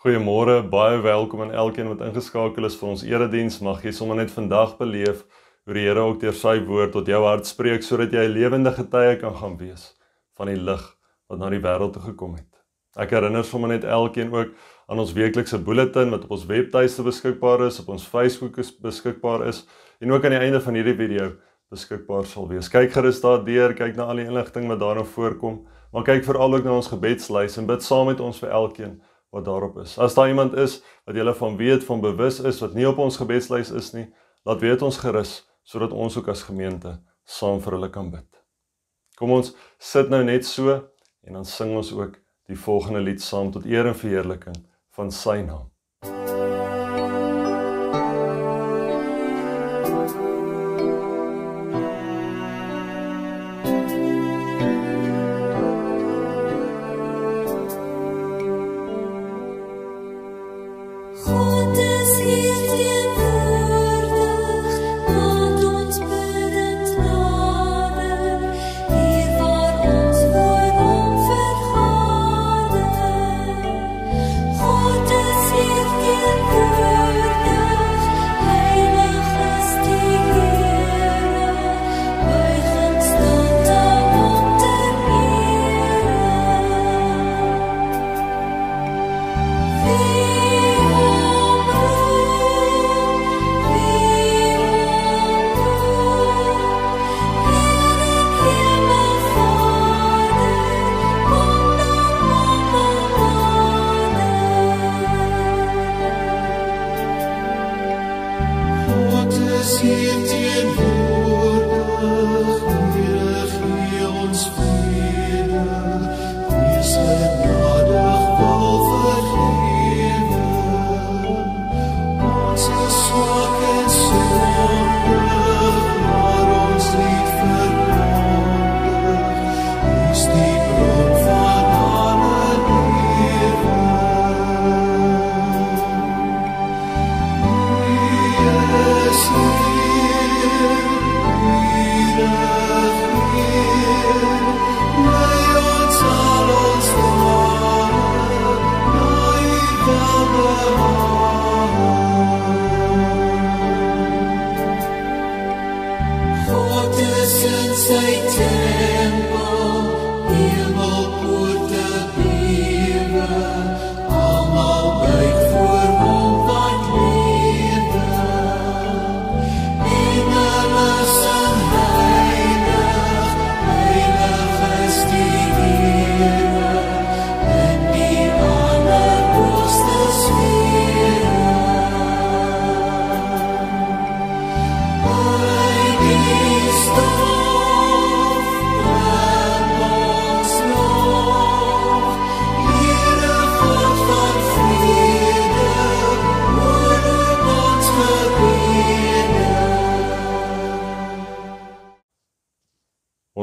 Goeiemôre, baie welkom aan elkeen wat ingeskakel is vir ons erediens. Mag jy sommer net vandag beleef hoe die Here ook deur sy woord tot jou hart spreek sodat jy 'n lewende getuie kan gaan wees van die lig wat na die wêreld toe gekom het. Ek herinner sommer net elkeen ook aan ons weeklikse bulletin wat op ons webtuiste beskikbaar is, op ons Facebook beskikbaar is en ook aan die einde van hierdie video beskikbaar sal wees. Kyk gerus daardeur, kyk na al die inligting wat daarin voorkom, maar kyk veral ook na ons gebedslys en bid saam met ons vir elkeen wat daarop is. As daar iemand is wat julle van weet, van bewus is, wat nie op ons gebedslys is nie, laat weet ons gerus, sodat ons ook as gemeente saam vir hulle kan bid. Kom ons sit nou net so, en dan sing ons ook die volgende lied saam tot eer en verheerliking van sy naam.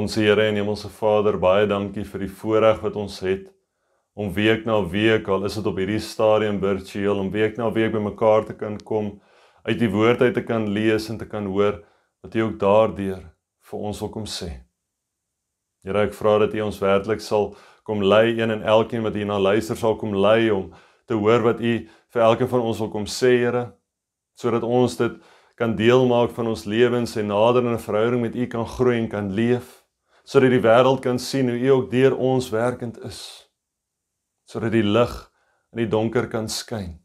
Ons Here en Hemelse Vader, baie dankie vir die voorreg wat ons het om week na week, al is dit op hierdie stadium virtueel, om week na week by mekaar te kan kom, uit die woord uit te kan lees en te kan hoor, wat U ook daardeur vir ons wil kom sê. Here, ek vra dat U ons werklik sal kom lei, een en elkeen wat hierna luister sal kom lei, om te hoor wat U vir elkeen van ons wil kom sê, Here, sodat ons dit kan deel maak van ons lewens en nader in 'n verhouding met U kan groei en kan leef, sodat die wêreld kan sien hoe U ook deur ons werkend is, sodat die lig in die donker kan skyn.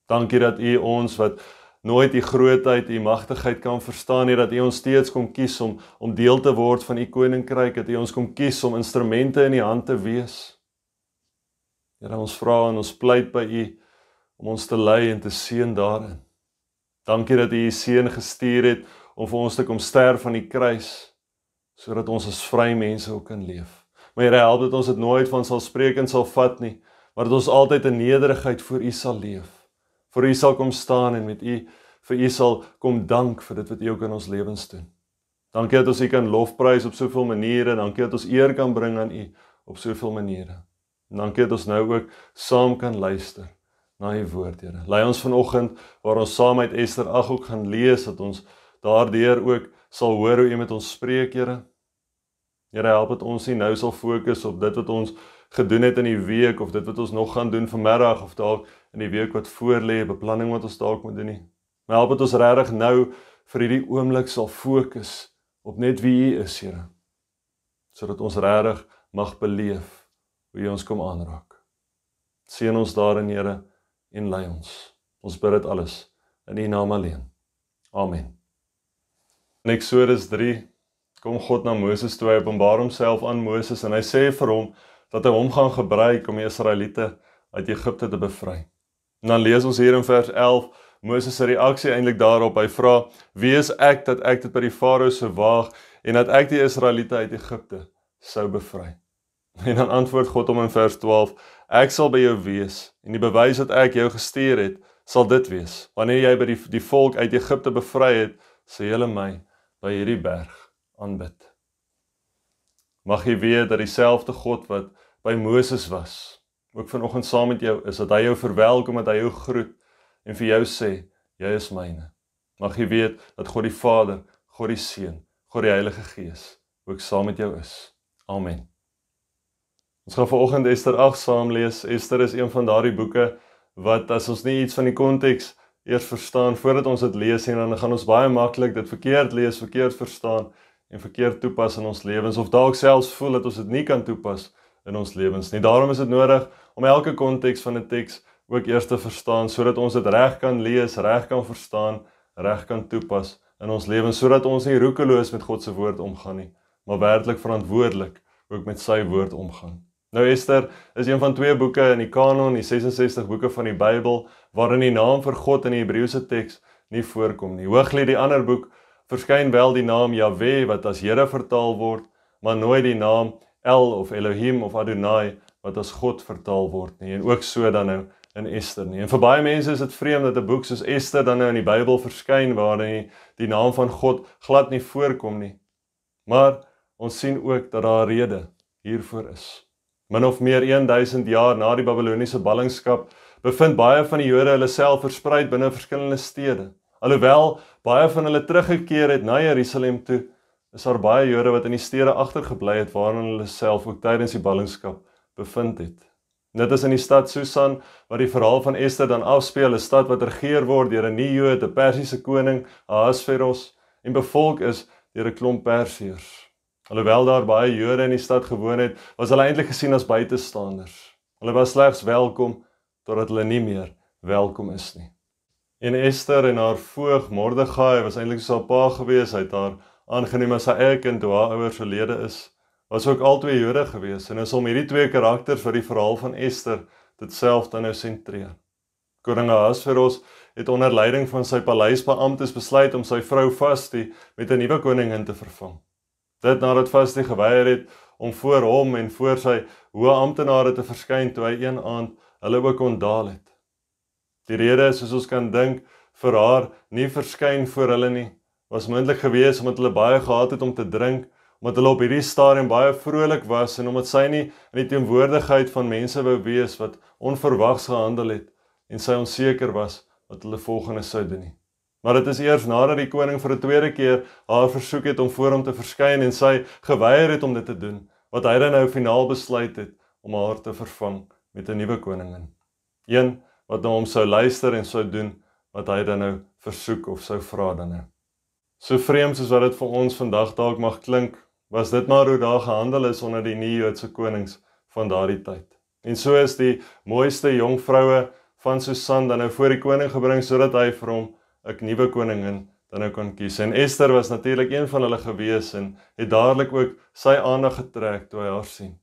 Dankie dat U ons wat nooit U grootheid, U magtigheid kan verstaan nie, dat U ons steeds kom kies om deel te word van U koninkryk, dat U ons kom kies om instrumente in U hand te wees. Here, ons vra en ons pleit by U om ons te lei en te seën daarin. Dankie dat U U seun gestuur het om vir ons te kom sterf aan die kruis, sodat ons as vry mense ook kan leef. Maar Here, help dat ons dit nooit van sal spreek en sal vat nie, maar dat ons altyd in nederigheid voor U sal leef, voor U sal kom staan en met U, vir U sal kom dank vir dit wat U ook in ons lewens doen. Dankie dat ons U kan lofprys op soveel maniere, dankie dat ons eer kan bring aan U op soveel maniere. En dankie dat ons nou ook saam kan luister na U woord, Here. Lei ons vanoggend waar ons saam uit Ester 8 ook gaan lees, dat ons daardeur ook sal hoor hoe U met ons spreek, Here. Here, help dat ons nie nou sal fokus op dit wat ons gedoen het in die week, of dit wat ons nog gaan doen vanmiddag, of dalk in die week wat voor lê, beplanning wat ons dalk moet doen nie. Maar help dat ons regtig nou vir hierdie oomblik sal fokus op net wie U is, Here. Sodat ons regtig mag beleef hoe U ons kom aanraak. Seën ons daarin, Here, en lei ons. Ons bid dit alles in U naam alleen. Amen. In Eksodus 3 kom God na Moses toe, hy openbaar homself aan Moses en hy sê vir hom dat hy hom gaan gebruik om die Israeliete uit Egipte te bevry. En dan lees ons hier in vers 11, Moses se reaksie eintlik daarop, hy vra, wie is ek dat ek dit by die Farao sou waag en dat ek die Israeliete uit Egipte sou bevry? En dan antwoord God hom in vers 12, ek sal by jou wees en die bewys dat ek jou gestuur het, sal dit wees. Wanneer jy by die volk uit Egipte bevry het, sal julle my by hierdie berg aanbid. Mag jy weet dat dieselfde God wat by Moses was, ook vanoggend saam met jou is, dat hy jou verwelkom, dat hy jou groet en vir jou sê, jy is myne. Mag jy weet dat God die Vader, God die Seun, God die Heilige Gees ook saam met jou is. Amen. Ons gaan vanoggend Ester 8 saam lees. Ester is een van daardie boeke wat as ons nie iets van die konteks eers verstaan voordat ons dit lees en dan gaan ons baie maklik dit verkeerd lees, verkeerd verstaan en verkeerd toepas in ons lewens of dalk selfs voel dat ons dit nie kan toepas in ons lewens nie. Daarom is dit nodig om elke konteks van 'n teks ook eers te verstaan sodat ons dit reg kan lees, reg kan verstaan, reg kan toepas in ons lewens sodat ons nie roekeloos met God se woord omgaan nie, maar werklik verantwoordelik ook met sy woord omgaan. Nou Ester is een van 2 boeke in die kanon, die 66 boeke van die Bybel, waarin die naam vir God in die Hebreëse teks nie voorkom nie. Hooglied die ander boek verskyn wel die naam Jahwe wat as Here vertaal word, maar nooit die naam El of Elohim of Adonai wat as God vertaal word nie. En ook so dan nou in Ester nie. En vir baie mense is dit vreemd dat 'n boek soos Ester dan nou in die Bybel verskyn waarin die naam van God glad nie voorkom nie. Maar ons sien ook dat daar 'n rede hiervoor is. Min of meer 1000 jaar na die Babyloniese ballingskap bevind baie van die Jode hulle self verspreid binne verskillende stede. Alhoewel baie van hulle teruggekeer het na Jerusalem toe, is daar baie Jode wat in die stede agtergebly het waarin hulle self ook tydens die ballingskap bevind het. Dit is in die stad Susan waar die verhaal van Ester dan afspeel, 'n stad wat regeer word deur 'n nie-Jood, 'n Persiese koning, Ahasveros, en bevolk is deur 'n klomp Persiërs. Alhoewel daar baie Jode in die stad gewoon het, was hulle eintlik gesien as buitestanders. Hulle was slegs welkom totdat hulle nie meer welkom is nie. En Ester en haar voog Mordegai was eintlik so 'n pa gewees, hy het haar aangeneem as sy eie kind toe haar ouers oorlede is. Was ook albei Jode gewees en is om hierdie 2 karakters vir die verhaal van Ester dit self dan nou sentreer. Koning Ahasveros het onder leiding van sy paleisbeamptes besluit om sy vrou Vashti met 'n nuwe koningin te vervang. Dit nadat Vashti geweier het om voor hom en voor sy hoë amptenare te verskyn toe hy een aand hulle ook ontdaal het. Die rede, soos ons kan dink, vir haar nie verskyn voor hulle nie, was moontlik gewees omdat hulle baie gehad het om te drink, omdat hulle op hierdie stadium baie vrolik was en omdat sy nie in die teenwoordigheid van mense wou wees wat onverwags gehandel het en sy onseker was wat hulle volgende sou doen nie. Maar dit is eers nadat die koning vir 'n tweede keer haar versoek het om voor hom te verskyn en sy geweier het om dit te doen, wat hy dan nou finaal besluit het om haar te vervang met 'n nuwe koningin. Een wat na hom sou luister en sou doen wat hy dan nou versoek of sou vra dan nou. So vreemd soos wat dit vir ons vandag dalk mag klink, was dit maar hoe daar gehandel is onder die nie-Joodse konings van daardie tyd. En so is die mooiste jong vroue van Susan dan nou voor die koning gebring sodat hy vir hom 'n nuwe koningin dan nou kon kies. En Ester was natuurlik een van hulle gewees en het dadelik ook sy aandag getrek toe hy haar sien.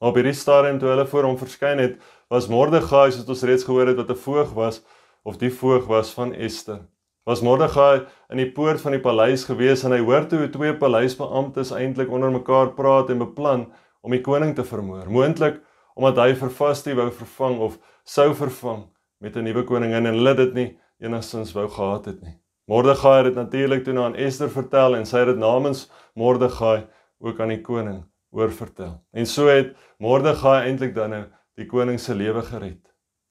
Maar op hierdie stadium toe hulle voor hom verskyn het, was Mordegai, soos ons reeds gehoor het, wat 'n voog was, of die voog was van Ester. Was Mordegai in die poort van die paleis gewees en hy hoor toe 2 paleisbeamptes eintlik onder mekaar praat en beplan om die koning te vermoor. Moontlik omdat hy vir Vashti wou vervang of sou vervang met 'n nuwe koningin en hulle dit nie enigstens wou gehad het nie. Mordegai het dit natuurlik toe aan Ester vertel en sy het dit namens Mordegai ook aan die koning oorvertel. En so het Mordegai eintlik dan nou die koning se lewe gered.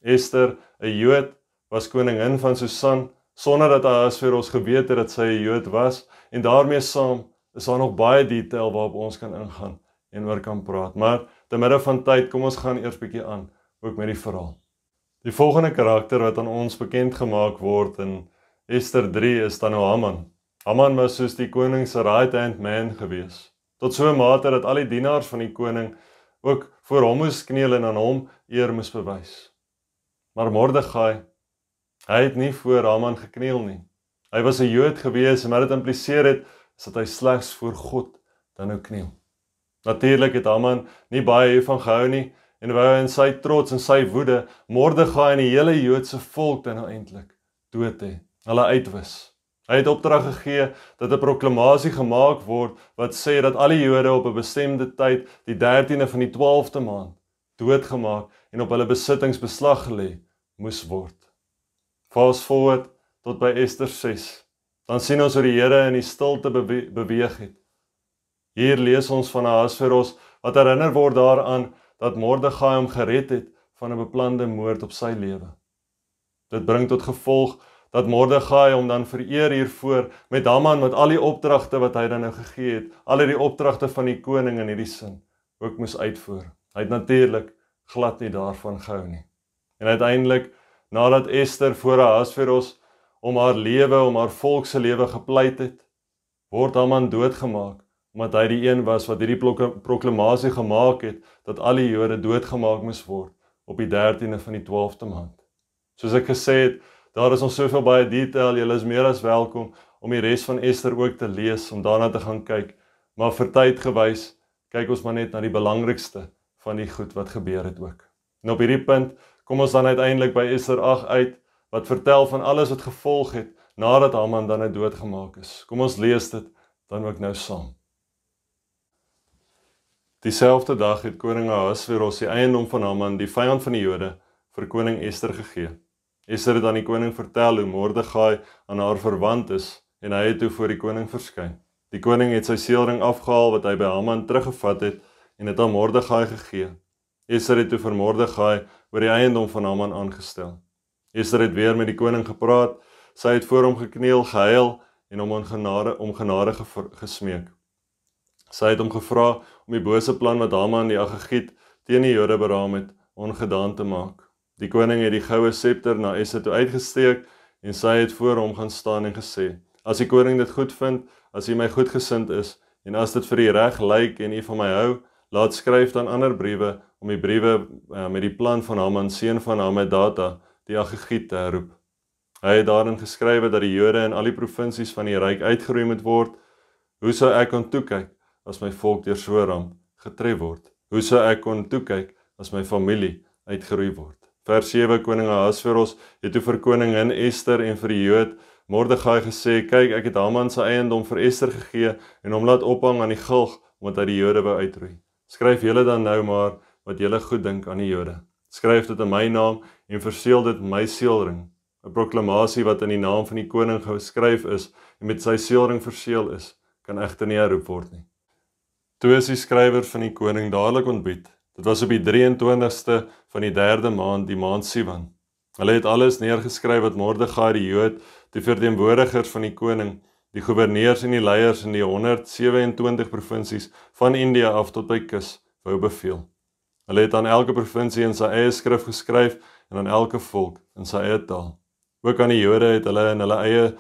Ester, 'n Jood, was koningin van Susan sonder dat Ahasveros geweet het dat sy 'n Jood was en daarmee saam is daar nog baie detail waarop ons kan ingaan en oor kan praat. Maar te midde van tyd, kom ons gaan eers bietjie aan, ook met die verhaal. Die volgende karakter wat aan ons bekend gemaak word in Ester 3 is dan nou Haman. Haman was soos die koning se right-hand man gewees. Tot so 'n mate dat al die dienaars van die koning ook voor hom moes kniel en aan hom eer moes bewys. Maar Mordegai, hy het nie voor Haman gekniel nie. Hy was 'n Jood gewees en wat dit impliseer het, is dat hy slegs voor God dan nou kniel. Natuurlik het Haman nie baie hiervan gehou nie en wou in sy trots en sy woede Mordegai en die hele Joodse volk dan nou eintlik dood hê, hulle uitwis. Hy het opdrag gegee dat 'n proklamasie gemaak word wat sê dat al die Jode op 'n bestemde tyd, die 13de van die 12de maand, doodgemaak en op hulle besittings beslag gelê moes word. Fast forward tot by Ester 6. Dan sien ons hoe die Here in die stilte beweeg het. Hier lees ons van Ahasveros wat herinner word daaraan dat Mordegai hom gered het van 'n beplande moord op sy lewe. Dit bring tot gevolg dat Mordegai hom dan vereer hiervoor met Haman met al die opdragte wat hy dan nou gegee het, al die opdragte van die koning in hierdie sin, ook moes uitvoer. Hy het natuurlik glad nie daarvan gehou nie. En uiteindelik, nadat Ester voor Ahasveros om haar lewe, om haar volk se lewe gepleit het, word Haman doodgemaak, omdat hy die een was wat hierdie proklamasie gemaak het, dat al die Jode doodgemaak moes word, op die 13de van die 12de maand. Soos ek gesê het, daar is nog soveel baie detail, julle is meer as welkom om die res van Ester ook te lees, om daarna te gaan kyk, maar vir tyd gewys, kyk ons maar net na die belangrikste van die goed wat gebeur het ook. En op hierdie punt, kom ons dan uiteindelik by Ester 8 uit, wat vertel van alles wat gevolg het, nadat Haman dan nou doodgemaak is. Kom ons lees dit dan ook nou saam. Dieselfde dag het koning Ahasveros die eiendom van Haman, die vyand van die Jode, vir koning Ester gegee. Ester het aan die koning vertel hoe Mordegai aan haar verwant is, en hy het toe voor die koning verskyn. Die koning het sy seelring afgehaal wat hy by Haman teruggevat het, en het aan Mordegai gegee. Ester het toe vir Mordegai oor die eiendom van Haman aangestel. Ester het weer met die koning gepraat, sy het voor hom gekniel, gehuil en om genade gesmeek. Sy het hom gevra om die bose plan wat Haman die Agagiet teen die Jode beraam het, ongedaan te maak. Die koning het die goue scepter na Ester toe uitgesteek en sy het voor hom gaan staan en gesê: "As die koning dit goed vind, as hy my goedgesind is en as dit vir die reg lyk en u van my hou, laat skryf dan ander briewe om die briewe met die plan van Haman, seun van Hammedata, die Agagiet te herroep." Hy het daarin geskrywe dat die Jode in al die provinsies van die ryk uitgeroei moet word. Hoe sou ek kon toekyk as my volk deur so 'n ramp getref word? Hoe sou ek kon toekyk as my familie uitgeroei word? Vers 7, koning Ahasveros het toe vir koningin Ester en vir die Jood Mordegai gesê: "Kyk, ek het Haman se eiendom vir Ester gegee en hom laat ophang aan die gilg, omdat hy die Jode wou uitroei. Skryf julle dan nou maar wat julle goed dink aan die Jode. Skryf dit in my naam en verseël dit met my seelring." 'n Proklamasie wat in die naam van die koning geskryf is en met sy seelring verseël is, kan egter nie herroep word nie. Toe is die skrywer van die koning dadelik ontbied. Dit was op die 23ste van die 3de maand, die maand Sivan. Hulle het alles neergeskryf wat Mordegai die Jood, die verteenwoordigers van die koning, die goewerneurs en die leiers in die 127 provinsies van India af tot by kus wou beveel. Hulle het aan elke provinsie in sy eie skrif geskryf en aan elke volk in sy eie taal. Ook aan die Jode het hulle in hulle eie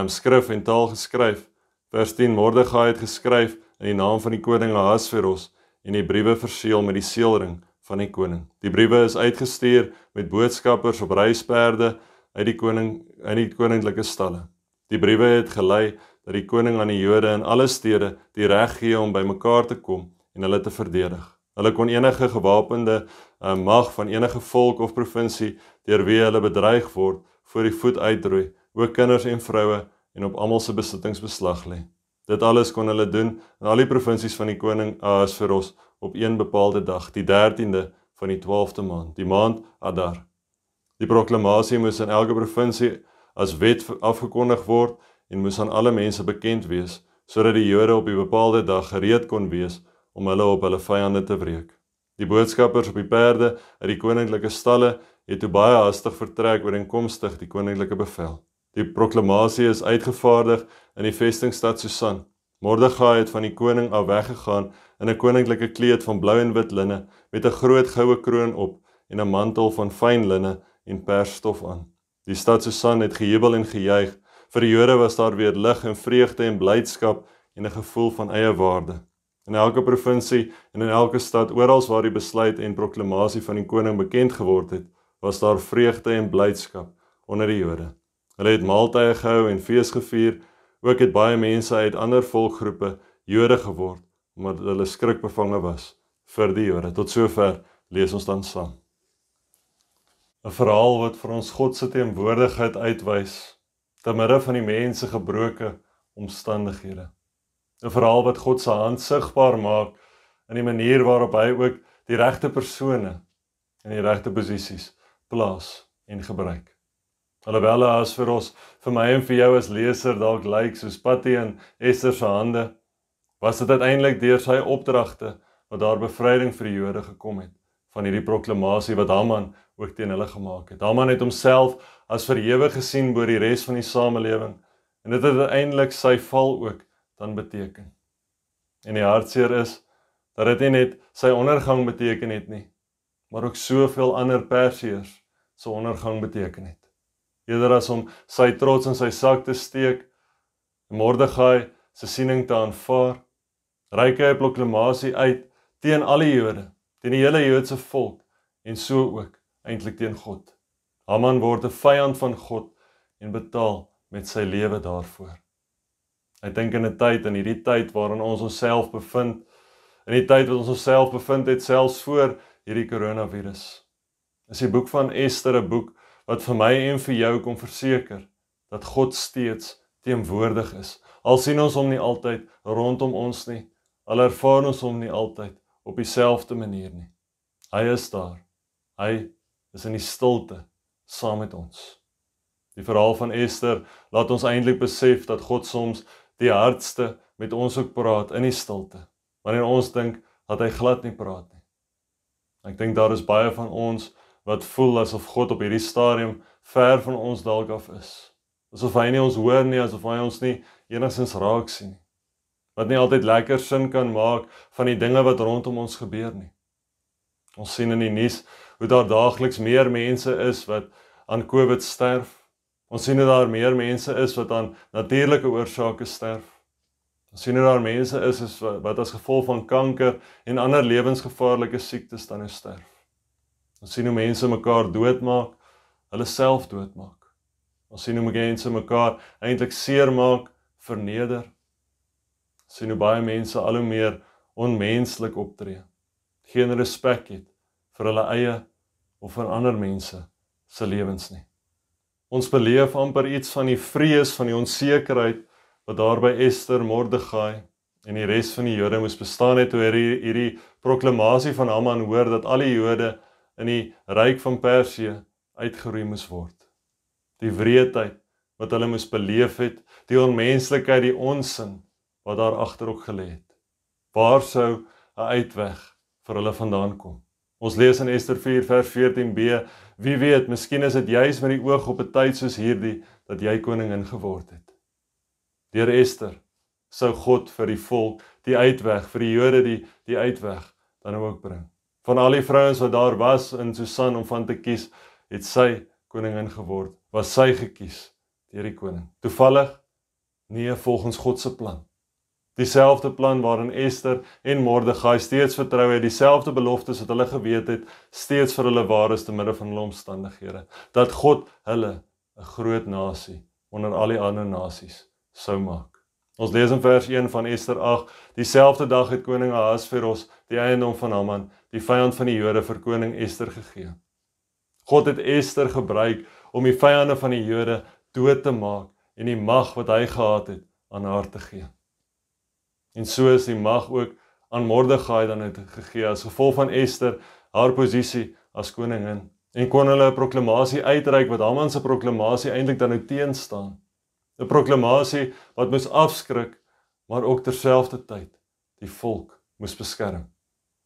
skrif en taal geskryf. Vers 10, Mordegai het geskryf in die naam van die koning Ahasveros en die briewe verseël met die seelring van die koning. Die briewe is uitgestuur met boodskappers op reisperde uit die koninklike stalle. Die briewe het gelei dat die koning aan die Jode in alle stede die reg gee om bymekaar te kom en hulle te verdedig. Hulle kon enige gewapende mag van enige volk of provinsie deur wie hulle bedreig word voor die voet uitroei, ook kinders en vroue en op almal se besittings beslag lê. Dit alles kon hulle doen in al die provinsies van die koning Ahasveros op een bepaalde dag, die 13de van die 12de maand, die maand Adar. Die proklamasie moes in elke provinsie as wet afgekondig word en moes aan alle mense bekend wees, sodat die Jode op die bepaalde dag gereed kon wees om hulle op hulle vyande te wreek. Die boodskappers op die perde uit die koninklike stalle het toe baie hastig vertrek ooreenkomstig die koninklike bevel. Die proklamasie is uitgevaardig in die vestingstad Susan. Mordegai het van die koning af weggegaan in 'n koninklike kleed van blou en wit linne, met 'n groot goue kroon op en 'n mantel van fyn linne en persstof aan. Die stad Susan het gejubel en gejuig. Vir die Jode was daar weer lig en vreugde en blydskap en 'n gevoel van eie waarde. In elke provinsie en in elke stad, oral waar die besluit en proklamasie van die koning bekend geword het, was daar vreugde en blydskap onder die Jode. Hulle het maaltye gehou en fees gevier. Ook het baie mense uit ander volkgroepe Jode geword, omdat hulle skrikbevange was vir die Jode. Tot sover lees ons dan saam. 'n Verhaal wat vir ons God se teenwoordigheid uitwys, te midde van die mense gebroke omstandighede. 'n Verhaal wat God se hand sigbaar maak in die manier waarop hy ook die regte persone in die regte posisies plaas en gebruik. Alhoewel hy as vir my en vir jou as leser dalk lyk soos Patty en Esther se hande, was dit uiteindelik deur sy opdragte wat daar bevryding vir die Jode gekom het, van hierdie proklamasie wat Haman ook teen hulle gemaak het. Haman het homself as verhewe gesien bo die res van die samelewing, en dit het uiteindelik sy val ook dan beteken. En die hartseer is, dat dit nie net sy ondergang beteken het nie, maar ook soveel ander Persiërs se ondergang beteken het. Eerder as om sy trots in sy sak te steek, Mordegai se siening te aanvaar, reik hy 'n proklamasie uit teen alle Jode, teen die hele Joodse volk, en so ook eintlik teen God. Haman word 'n vyand van God en betaal met sy lewe daarvoor. Ek dink in 'n tyd, in hierdie tyd waarin ons onsself bevind, in die tyd wat ons onsself bevind het, selfs voor hierdie coronavirus, is die boek van Esther 'n boek wat vir my en vir jou kom verseker, dat God steeds teenwoordig is. Al sien ons hom nie altyd rondom ons nie, al ervaar ons hom nie altyd op dieselfde manier nie. Hy is daar. Hy is in die stilte saam met ons. Die verhaal van Esther laat ons eintlik besef dat God soms die hardste met ons ook praat in die stilte, wanneer ons dink dat hy glad nie praat nie. Ek dink daar is baie van ons wat voel asof God op hierdie stadium ver van ons dalk af is. Asof hy nie ons hoor nie, asof hy ons nie enigstens raak sien nie. Wat nie altyd lekker sin kan maak van die dinge wat rondom ons gebeur nie. Ons sien in die nuus hoe daar daagliks meer mense is wat aan COVID sterf. Ons sien dat daar meer mense is wat aan natuurlike oorsake sterf. Ons sien dat daar mense is wat as gevolg van kanker en ander lewensgevaarlike siektes dan sterf. Ons sien hoe mense mekaar doodmaak, hulle self doodmaak. Ons sien hoe mense mekaar eintlik seermaak, verneder. Ons sien hoe baie mense al hoe meer onmenslik optree, geen respek het vir hulle eie of vir ander mense se lewens nie. Ons beleef amper iets van die vrees, van die onsekerheid wat daar by Esther, Mordegai en die res van die Jode moes bestaan het, toe hierdie proklamasie van Haman hoor dat alle Jode in die ryk van Persië uitgeroei moes word. Die wreedheid wat hulle moes beleef het, die onmenslikheid, die onsin wat daar agter ook gelê het. Waar sou 'n uitweg vir hulle vandaan kom? Ons lees in Esther 4 vers 14b, wie weet, miskien is dit juis met die oog op 'n tyd soos hierdie, dat jy koningin geword het. Deur Esther sou God vir die volk die uitweg, vir die Jode die uitweg dan ook bring. Van al die vrouens wat daar was in Susan om van te kies, het sy koningin geword, was sy gekies deur die koning. Toevallig? Nee, volgens God se plan. Dieselfde plan waarin Esther en Mordegai steeds vertrou het, dieselfde beloftes wat hulle geweet het, steeds vir hulle waar is te midde van hulle omstandighede, dat God hulle 'n groot nasie onder al die ander nasies sou maak. Ons lees in vers 1 van Esther 8, dieselfde dag het koning Ahasveros die eiendom van Haman, die vyand van die Jode, vir koning Esther gegee. God het Esther gebruik om die vyande van die Jode dood te maak en die mag wat hy gehad het aan haar te gee. En so is die mag ook aan Mordegai dan gegee as gevolg van Esther, haar posisie as koningin. En kon hulle 'n proklamasie uitreik wat Haman se proklamasie eintlik dan nou teenstaan. 'n Proklamasie wat moes afskrik, maar ook terselfdertyd die volk moes beskerm.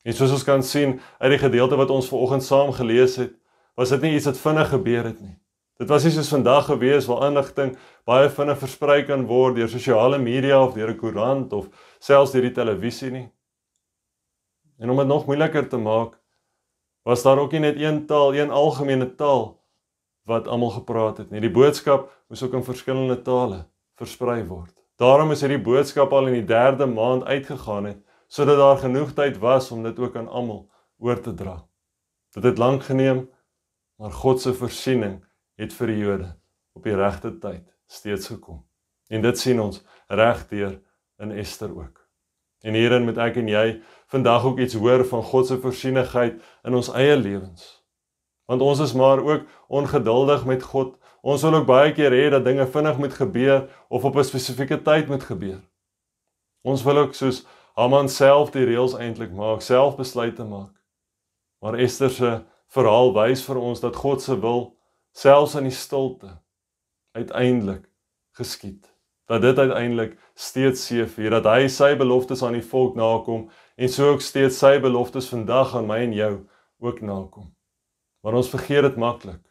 En soos ons kan sien uit die gedeelte wat ons vanoggend saam gelees het, was dit nie iets wat vinnig gebeur het nie. Dit was nie soos vandag gewees waar inligting baie vinnig versprei kan word deur sosiale media of deur 'n koerant of selfs deur die televisie nie. En om dit nog moeiliker te maak, was daar ook nie net een taal, een algemene taal wat almal gepraat het nie. Die boodskap moes ook in verskillende tale versprei word. Daarom is hierdie boodskap al in die 3de maand uitgegaan het, sodat daar genoeg tyd was om dit ook aan almal oor te dra. Dit het lank geneem, maar God se voorsiening het vir die Jode op die regte tyd steeds gekom. En dit sien ons regdeur in Ester ook. En hierin moet ek en jy vandag ook iets hoor van God se voorsienigheid in ons eie lewens. Want ons is maar ook ongeduldig met God. Ons wil ook baie keer hê dat dinge vinnig moet gebeur of op 'n spesifieke tyd moet gebeur. Ons wil ook soos Haman self die reëls eintlik maak, self besluite maak. Maar Ester se verhaal wys vir ons dat God se wil selfs in die stilte uiteindelik geskied. Dat dit uiteindelik steeds seëvier, dat hy sy beloftes aan die volk nakom en so ook steeds sy beloftes vandag aan my en jou ook nakom. Maar ons vergeet dit maklik.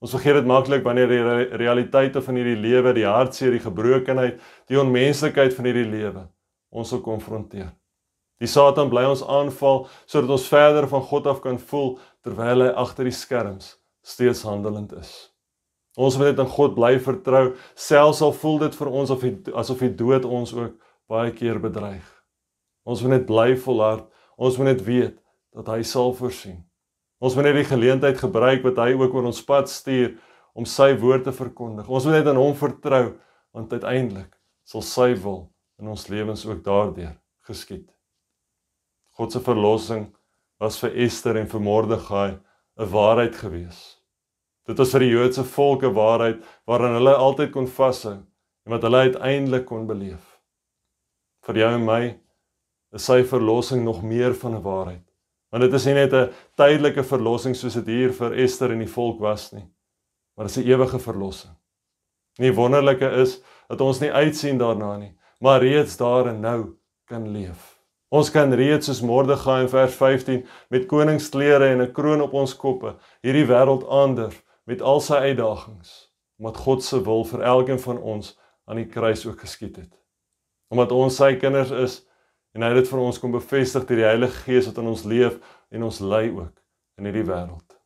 Ons vergeet dit maklik wanneer die realiteite van hierdie lewe, die hartseer, die gebrokenheid, die onmenslikheid van hierdie lewe ons sal konfronteer. Die Satan bly ons aanval sodat ons verder van God af kan voel terwyl hy agter die skerms steeds handelend is. Ons moet net in God bly vertrou, selfs al voel dit vir ons asof die dood ons ook baie keer bedreig. Ons moet net bly volhard, ons moet net weet dat hy sal voorsien. Ons moet net die geleentheid gebruik wat hy ook oor ons pad stuur om sy woord te verkondig. Ons moet net aan hom vertrou, want uiteindelik sal sy wil in ons lewens ook daardeur geskied. God se verlossing was vir Ester en vir Mordegai 'n waarheid gewees. Dit was vir die Joodse volk 'n waarheid waaraan hulle altyd kon vashou en wat hulle uiteindelik kon beleef. Vir jou en my is sy verlossing nog meer van 'n waarheid. Want dit is nie net 'n tydelike verlossing soos dit hier vir Ester en die volk was nie, maar dit is 'n ewige verlossing. En die wonderlike is dat ons nie uitsien daarna nie, maar reeds daar en nou kan leef. Ons kan reeds soos Mordegai in vers 15 met koningsklere en 'n kroon op ons koppe hierdie wêreld aandurf met al sy uitdagings, omdat God se wil vir elkeen van ons aan die kruis ook geskied het. Omdat ons sy kinders is en hy dit vir ons kom bevestig deur die Heilige Gees wat in ons leef en ons lei ook in hierdie wêreld.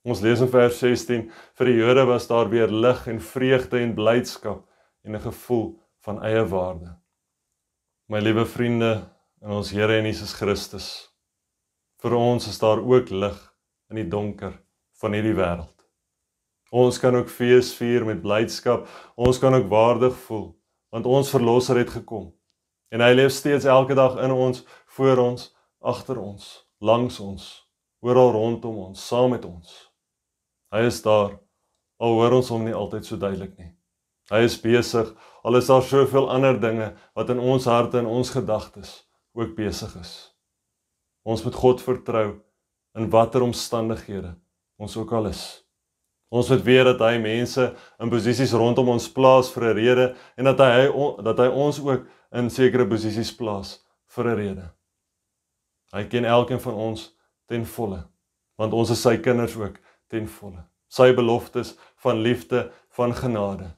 Ons lees in vers 16, vir die Jode was daar weer lig en vreugde en blydskap en 'n gevoel van eie waarde. My liewe vriende in ons Here en Jesus Christus, vir ons is daar ook lig in die donker van hierdie wêreld. Ons kan ook fees vier met blydskap, ons kan ook waardig voel, want ons verlosser het gekom. En hy leef steeds elke dag in ons, voor ons, agter ons, langs ons, oral rondom ons, saam met ons. Hy is daar, al hoor ons hom nie altyd so duidelik nie. Hy is besig, al is daar soveel ander dinge wat in ons harte en ons gedagtes ook besig is. Ons moet God vertrou in watter omstandighede ons ook al is. Ons moet weet dat hy mense in posisies rondom ons plaas vir 'n rede en dat hy ons ook in sekere posisies plaas vir 'n rede. Hy ken elkeen van ons ten volle, want ons is sy kinders ook ten volle. Sy beloftes van liefde, van genade,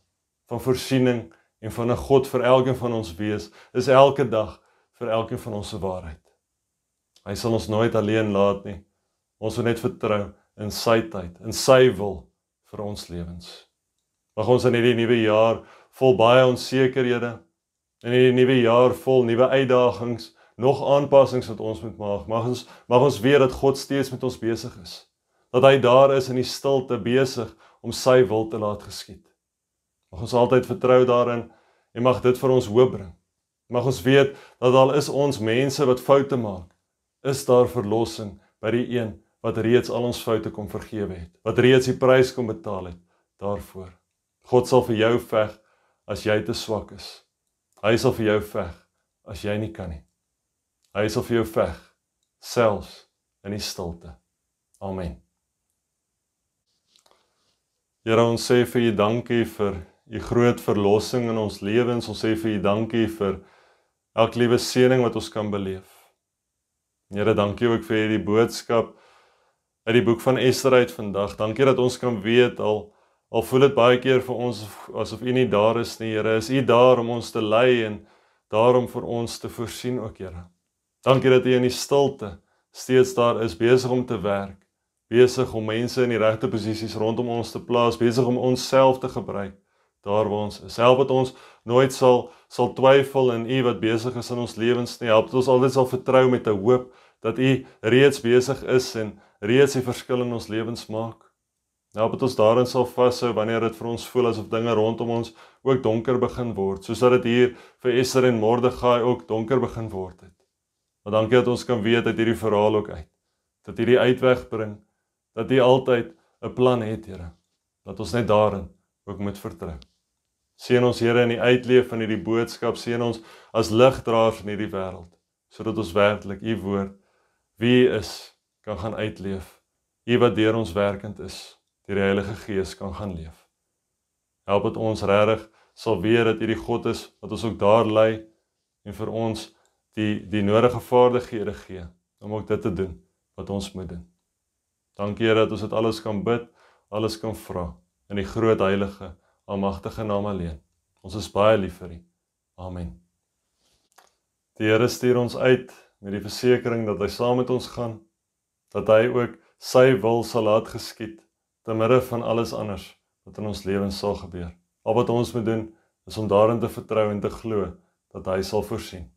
van voorsiening en van 'n God vir elkeen van ons wees, is elke dag vir elkeen van ons se waarheid. Hy sal ons nooit alleen laat nie. Ons moet net vertrou in sy tyd, in sy wil vir ons lewens. Mag ons in hierdie nuwe jaar vol baie onsekerhede, in hierdie nuwe jaar vol nuwe uitdagings, nog aanpassings wat ons moet maak. Mag ons weet dat God steeds met ons besig is. Dat hy daar is in die stilte besig om sy wil te laat geskied. Mag ons altyd vertrou daarin en mag dit vir ons hoop bring. Mag ons weet dat al is ons mense wat foute maak, is daar verlossing by die een wat reeds al ons foute kom vergewe het, wat reeds die prys kom betaal het daarvoor. God sal vir jou veg as jy te swak is. Hy sal vir jou veg as jy nie kan nie. Hy sal vir jou veg, selfs in die stilte. Amen. Here, ons sê vir u dankie vir u groot verlossing in ons lewens. Ons sê vir u dankie vir elke liewe seëning wat ons kan beleef. Here, dankie ook vir hierdie boodskap uit die boek van Ester uit vandag. Dankie dat ons kan weet, al Al voel dit baie keer vir ons asof U nie daar is nie, Here, is U daar om ons te lei en daarom vir ons te voorsien ook, Here. Dankie dat U in die stilte steeds daar is, besig om te werk, besig om mense in die regte posisies rondom ons te plaas, besig om onsself te gebruik, daar waar ons is. Help dat ons nooit sal twyfel in U wat besig is in ons lewens nie. Help dat ons altyd sal vertrou met 'n hoop dat U reeds besig is en reeds die verskil in ons lewens maak. Help dat ons daarin sal vashou wanneer dit vir ons voel asof dinge rondom ons ook donker begin word, soos dat dit hier vir Ester en Mordegai ook donker begin word het. Maar dankie dat ons kan weet uit hierdie verhaal ook uit, dat U die uitweg bring, dat U altyd 'n plan het, Here, dat ons net daarin ook moet vertrou. Seën ons, Here, in die uitleef van hierdie boodskap, seën ons as ligdraers in hierdie wêreld, sodat ons werklik U woord, wie U is, kan gaan uitleef. U wat deur ons werkend is, deur die Heilige Gees kan gaan leef. Help dat ons regtig sal weet dat U die God is wat ons ook daar lei en vir ons die nodige vaardighede gee om ook dit te doen wat ons moet doen. Dankie, Here, dat ons dit alles kan bid, alles kan vra in die groot heilige, almagtige naam alleen. Ons is baie lief vir U. Amen. Die Here stuur ons uit met die versekering dat hy saam met ons gaan, dat hy ook sy wil sal laat geskied te midde van alles anders wat in ons lewens sal gebeur. Al wat ons moet doen is om daarin te vertrou en te glo dat hy sal voorsien.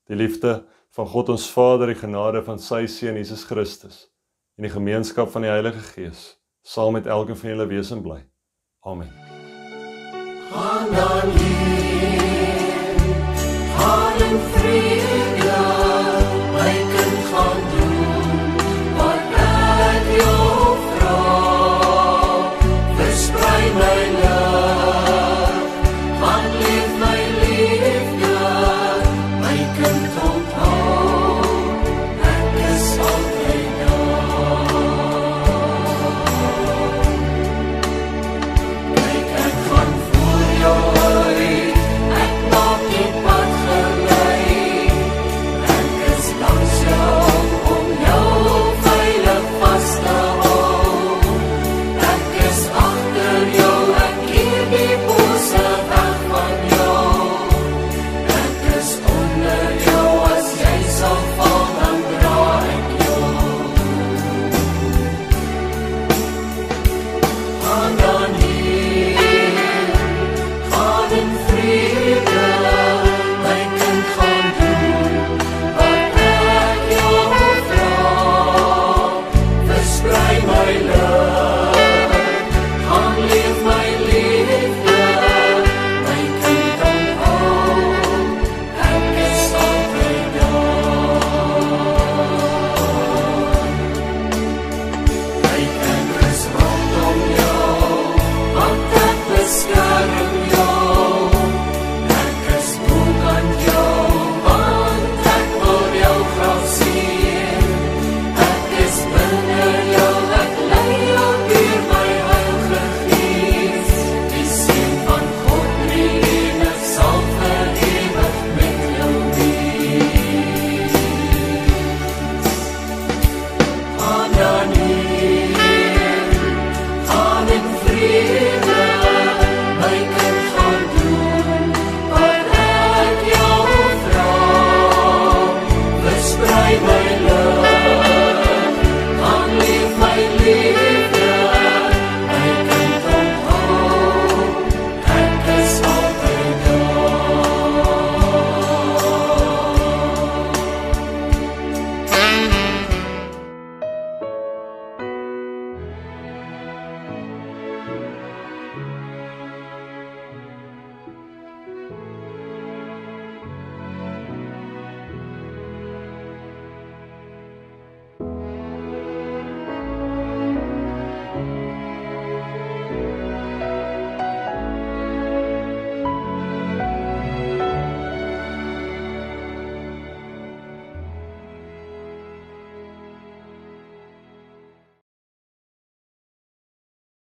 Die liefde van God ons Vader, die genade van sy Seun Jesus Christus en die gemeenskap van die Heilige Gees sal met elkeen van julle wees en bly. Amen. Gaan dan hier, gaan in vrede.